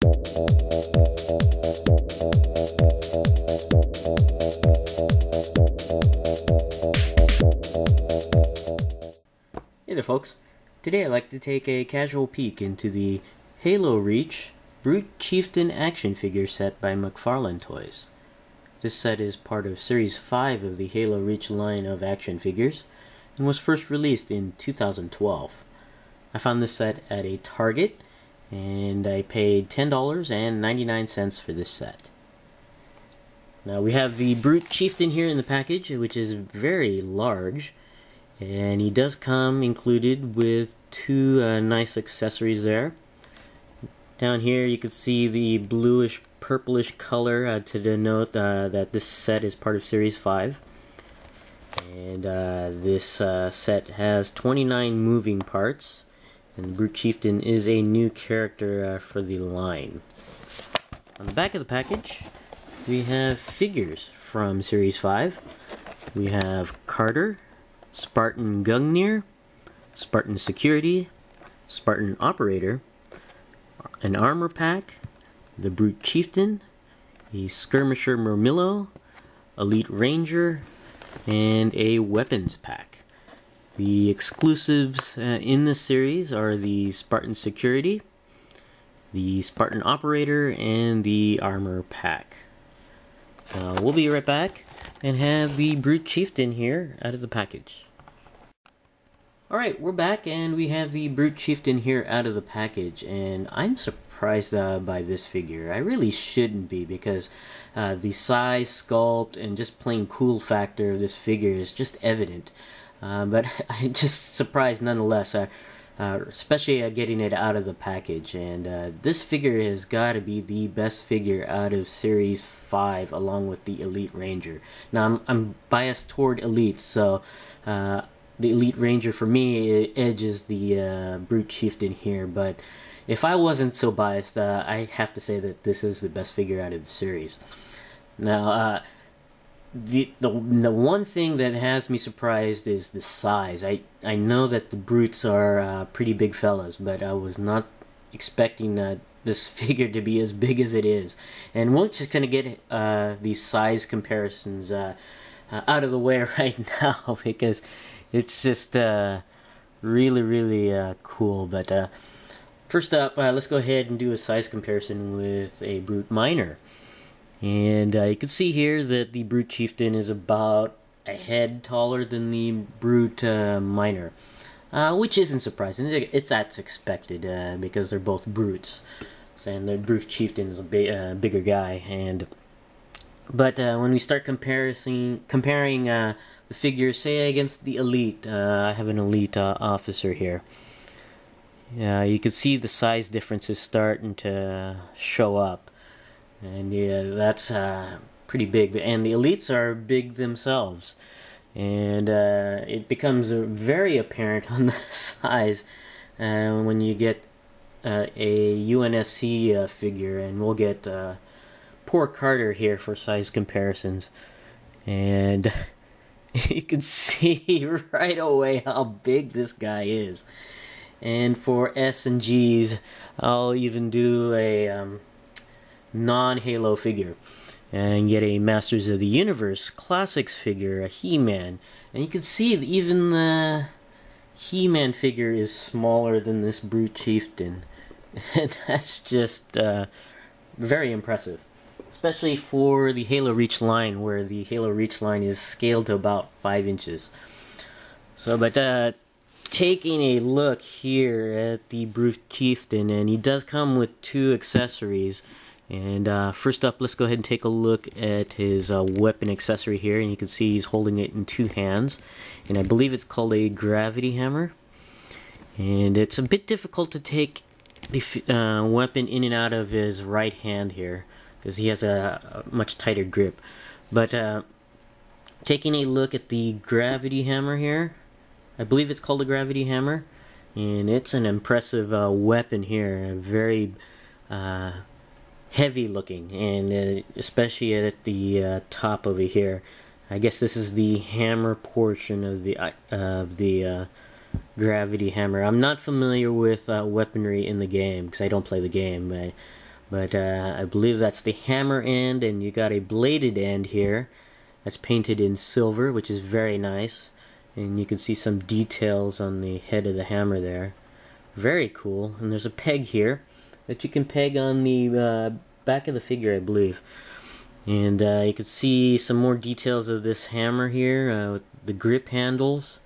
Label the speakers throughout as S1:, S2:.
S1: Hey there folks, today I'd like to take a casual peek into the Halo Reach Brute Chieftain action figure set by McFarlane Toys. This set is part of Series 5 of the Halo Reach line of action figures and was first released in 2012. I found this set at a Target and I paid $10.99 for this set. Now we have the Brute Chieftain here in the package, which is very large, and he does come included with two nice accessories there. Down here you can see the bluish purplish color to denote that this set is part of Series 5. And this set has 29 moving parts, and the Brute Chieftain is a new character for the line. On the back of the package we have figures from Series 5. We have Carter, Spartan Gungnir, Spartan Security, Spartan Operator, an Armor Pack, the Brute Chieftain, a Skirmisher Murmillo, Elite Ranger, and a Weapons Pack. The exclusives in this series are the Spartan Security, the Spartan Operator, and the Armor Pack. We'll be right back and have the Brute Chieftain here out of the package. Alright, we're back and we have the Brute Chieftain here out of the package, and I'm surprised by this figure. I really shouldn't be, because the size, sculpt, and just plain cool factor of this figure is just evident. But I'm just surprised nonetheless, especially getting it out of the package. And this figure has got to be the best figure out of Series 5 along with the Elite Ranger. Now I'm biased toward Elite, so the Elite Ranger for me edges the Brute Chieftain here, but if I wasn't so biased, I have to say that this is the best figure out of the series. Now, the one thing that has me surprised is the size. I know that the Brutes are pretty big fellas, but I was not expecting this figure to be as big as it is. And we're just going to get these size comparisons out of the way right now, because it's just really cool. But first up, let's go ahead and do a size comparison with a Brute Miner. And you can see here that the Brute Chieftain is about a head taller than the Brute Miner, which isn't surprising. It's that's expected because they're both brutes, and the Brute Chieftain is a bigger guy. But when we start comparing the figures, say against the Elite, I have an Elite officer here. You can see the size differences starting to show up, and yeah, that's pretty big. And the Elites are big themselves, and it becomes very apparent on the size when you get a UNSC figure, and we'll get poor Carter here for size comparisons, and you can see right away how big this guy is. And for S and G's, I'll even do a non-Halo figure and get a Masters of the Universe Classics figure, a He-Man. And you can see that even the He-Man figure is smaller than this Brute Chieftain. And that's just very impressive, especially for the Halo Reach line, where the Halo Reach line is scaled to about 5 inches. So, but taking a look here at the Brute Chieftain, and he does come with two accessories. And first up, let's go ahead and take a look at his weapon accessory here, and you can see he's holding it in two hands, and I believe it's called a gravity hammer. And it's a bit difficult to take the weapon in and out of his right hand here, because he has a much tighter grip. But taking a look at the gravity hammer here, I believe it's called a gravity hammer, and it's an impressive weapon here, very heavy looking, and especially at the top over here. I guess this is the hammer portion of the gravity hammer. I'm not familiar with weaponry in the game because I don't play the game, but I believe that's the hammer end, and you got a bladed end here that's painted in silver, which is very nice, and you can see some details on the head of the hammer there. Very cool. And there's a peg here that you can peg on the back of the figure, I believe. And you can see some more details of this hammer here with the grip handles.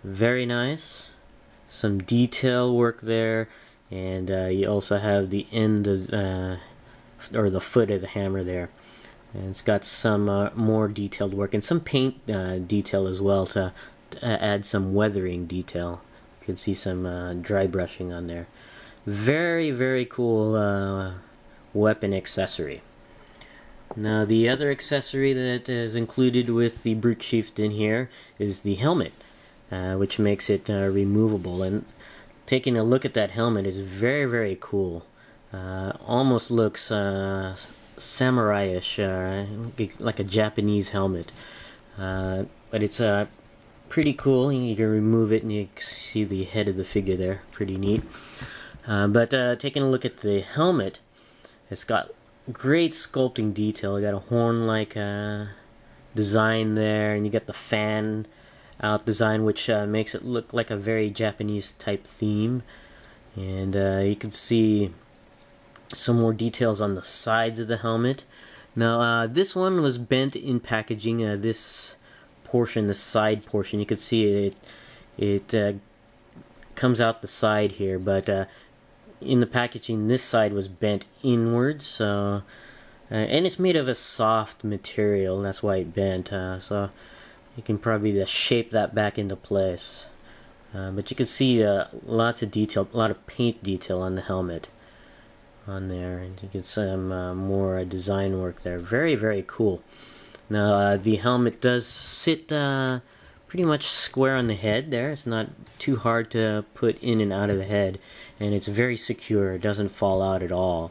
S1: Very nice. Some detail work there, and you also have the end of, or the foot of the hammer there. And it's got some more detailed work and some paint detail as well to add some weathering detail. You can see some dry brushing on there. Very, very cool weapon accessory. Now the other accessory that is included with the Brute Chieftain here is the helmet, which makes it removable. And taking a look at that helmet is very, very cool. Almost looks samurai-ish, like a Japanese helmet. But it's pretty cool. You can remove it and you can see the head of the figure there. Pretty neat. But taking a look at the helmet, it's got great sculpting detail. You got a horn-like design there, and you got the fan out design, which makes it look like a very Japanese type theme. And you can see some more details on the sides of the helmet. Now this one was bent in packaging. This portion, the side portion, you can see it comes out the side here, but in the packaging this side was bent inwards, so and it's made of a soft material, and that's why it bent, so you can probably shape that back into place. But you can see lots of detail, a lot of paint detail on the helmet on there, and you get some more design work there. Very, very cool. Now the helmet does sit pretty much square on the head there. It's not too hard to put in and out of the head, and it's very secure. It doesn't fall out at all.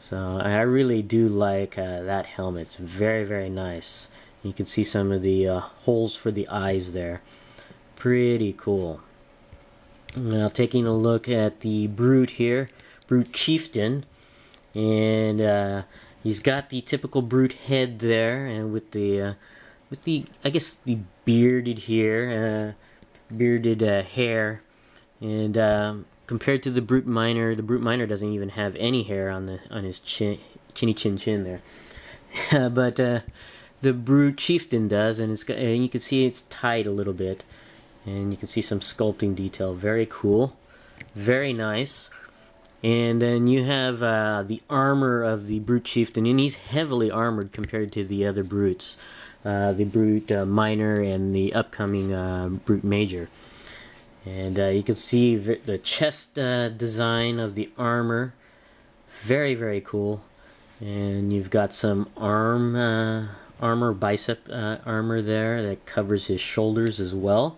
S1: So I really do like that helmet. It's very, very nice. You can see some of the holes for the eyes there. Pretty cool. Now taking a look at the Brute here, Brute Chieftain, and he's got the typical Brute head there, and with the I guess the bearded here, bearded hair, and compared to the Brute Minor doesn't even have any hair on his chinny chin there, but the Brute Chieftain does, and and you can see it's tied a little bit, and you can see some sculpting detail. Very cool, very nice. And then you have the armor of the Brute Chieftain, and he's heavily armored compared to the other Brutes. The Brute Minor and the upcoming Brute Major. And you can see the chest design of the armor. Very, very cool. And you've got some armor, bicep armor there that covers his shoulders as well.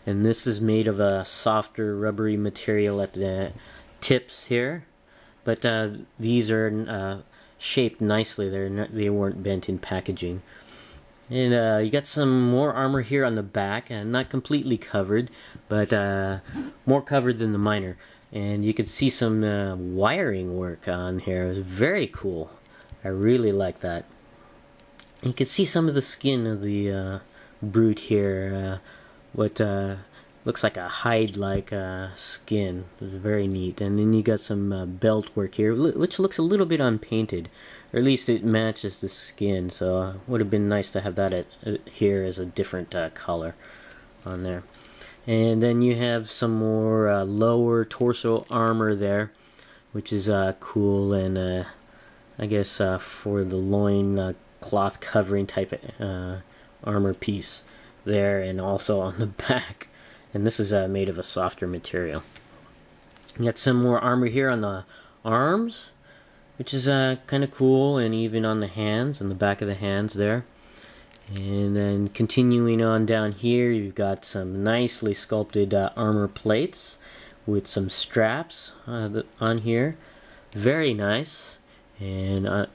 S1: And this is made of a softer, rubbery material at the tips here. But these are shaped nicely. They weren't bent in packaging. And you got some more armor here on the back, not completely covered, but more covered than the Minor. And you could see some wiring work on here. It was very cool. I really like that. You can see some of the skin of the Brute here, what looks like a hide-like skin. It was very neat. And then you got some belt work here, which looks a little bit unpainted. Or at least it matches the skin, so it would have been nice to have that here as a different color on there. And then you have some more lower torso armor there, which is cool, and I guess for the loin cloth covering type armor piece there, and also on the back. And this is made of a softer material. You got some more armor here on the arms, which is kind of cool, and even on the hands, on the back of the hands there. And then continuing on down here, you've got some nicely sculpted armor plates with some straps on here. Very nice. And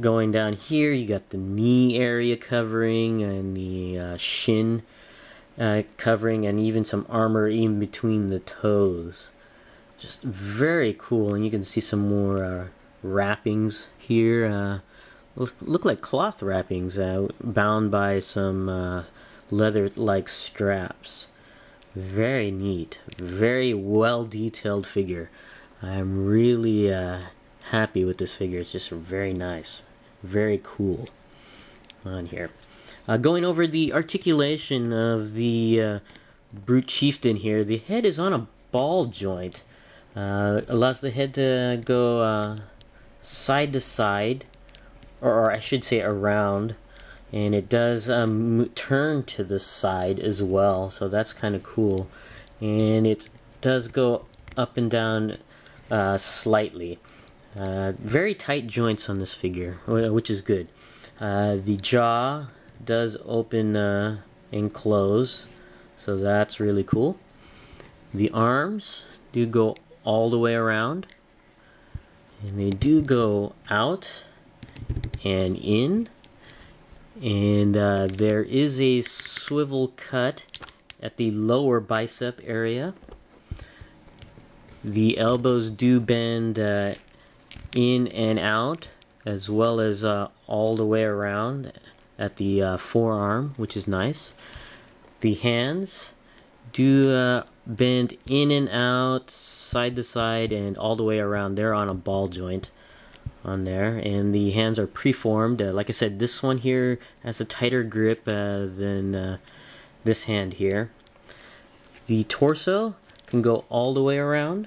S1: going down here, you got the knee area covering and the shin covering, and even some armor in between the toes. Just very cool, and you can see some more wrappings here. Look like cloth wrappings bound by some leather-like straps. Very neat. Very well detailed figure. I'm really happy with this figure. It's just very nice. Very cool on here. Going over the articulation of the Brute Chieftain here. The head is on a ball joint. Allows the head to go side to side, or I should say around, and it does turn to the side as well, so that's kind of cool. And it does go up and down slightly. Very tight joints on this figure, which is good. The jaw does open and close, so that's really cool. The arms do go all the way around, and they do go out and in, and there is a swivel cut at the lower bicep area. The elbows do bend in and out, as well as all the way around at the forearm, which is nice. The hands do bend in and out, side to side, and all the way around. They're on a ball joint on there, and the hands are preformed. Like I said, this one here has a tighter grip than this hand here. The torso can go all the way around,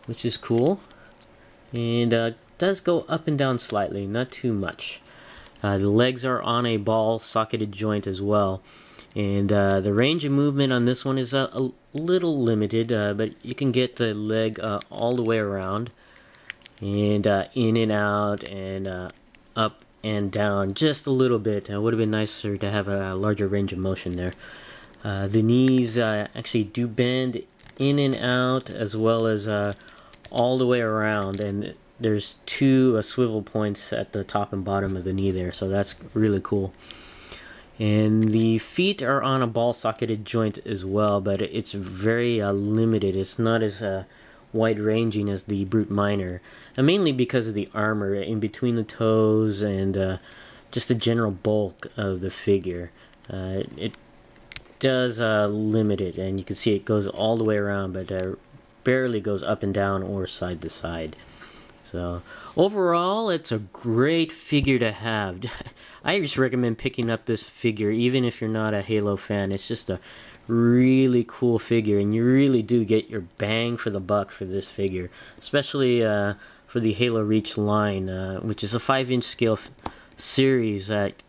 S1: which is cool, and does go up and down slightly, not too much. The legs are on a ball socketed joint as well, and the range of movement on this one is a little limited, but you can get the leg all the way around, and in and out, and up and down just a little bit. It would have been nicer to have a larger range of motion there. The knees actually do bend in and out, as well as all the way around, and there's two swivel points at the top and bottom of the knee there, so that's really cool. And the feet are on a ball socketed joint as well, but it's very limited. It's not as wide ranging as the Brute Minor, mainly because of the armor in between the toes and just the general bulk of the figure. It does limit it, and you can see it goes all the way around, but barely goes up and down or side to side. So overall, it's a great figure to have. I just recommend picking up this figure even if you're not a Halo fan. It's just a really cool figure, and you really do get your bang for the buck for this figure, especially for the Halo Reach line, which is a 5-inch scale series that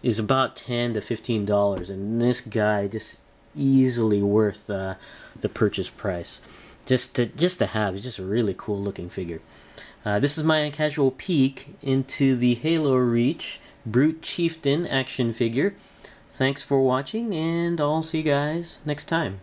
S1: is about $10 to $15, and this guy just easily worth the purchase price. Just to have. It's just a really cool looking figure. This is my casual peek into the Halo Reach Brute Chieftain action figure. Thanks for watching, and I'll see you guys next time.